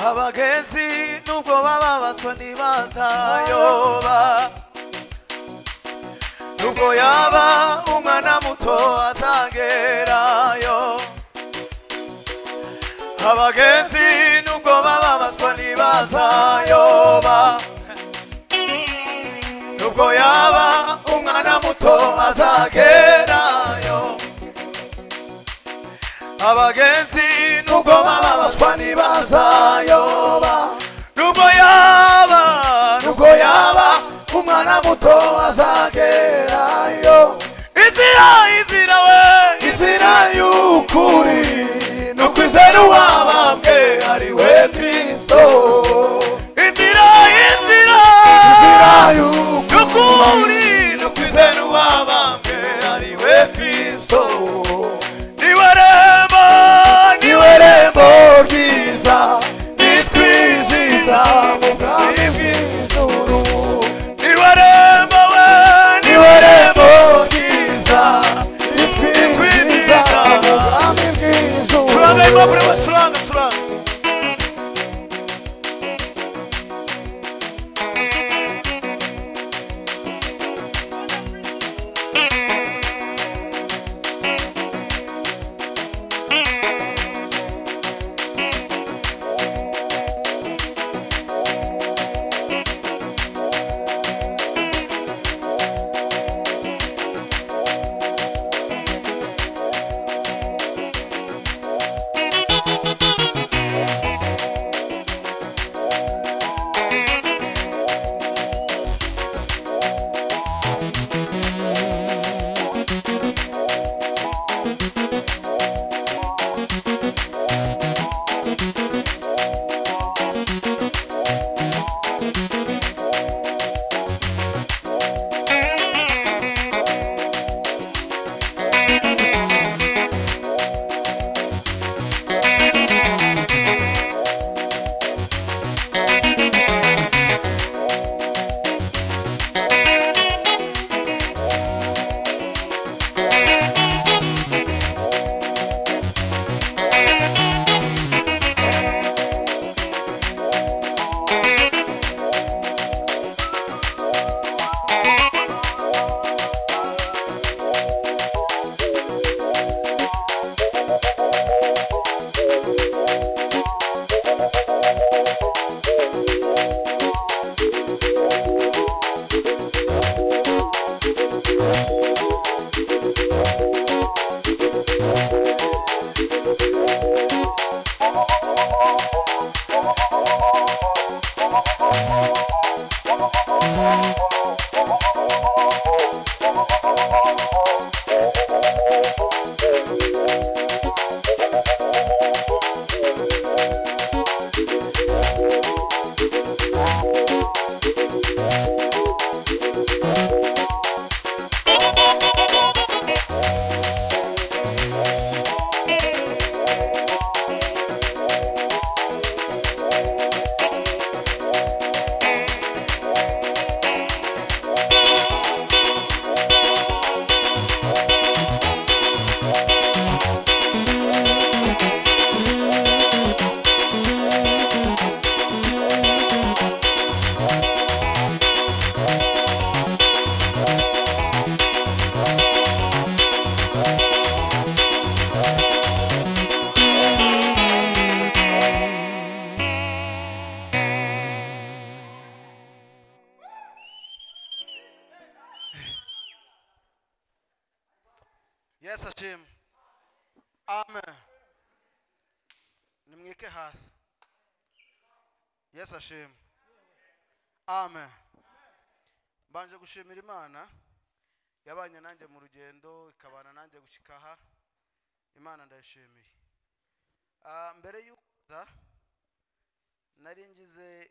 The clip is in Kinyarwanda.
abagenzi nubwo bababazwa ntibazayoba nubwo yaba umwana muto azagerayo abagenzi nubwo bababazwa ntibazayoba nubwo yaba umwana muto azagerayo abagenzi nubwo bababazwa ntibazayoba nubwo yaba umwana muto azagerayo inzira y'ukuri no kwizera uwabambwe ari we Kristo inzira y'ukuri no kwizera uwabambwe ari we Kristo niwe rembo ryiza nitwiziza mu bwami bw'ijuru niwe rembo ryiza nitwiziza mu bwami bw'ijuru turanga Aimable turanga Yes, Hashim. Amen. Nimwike hasi. Yes, Hashim. Amen. Mbanje gushimira Imana yabanye nanjye mu rugendo ikabana nanjye gushikaha. Imana ndayishimiye. Mbere y'uza nari ngize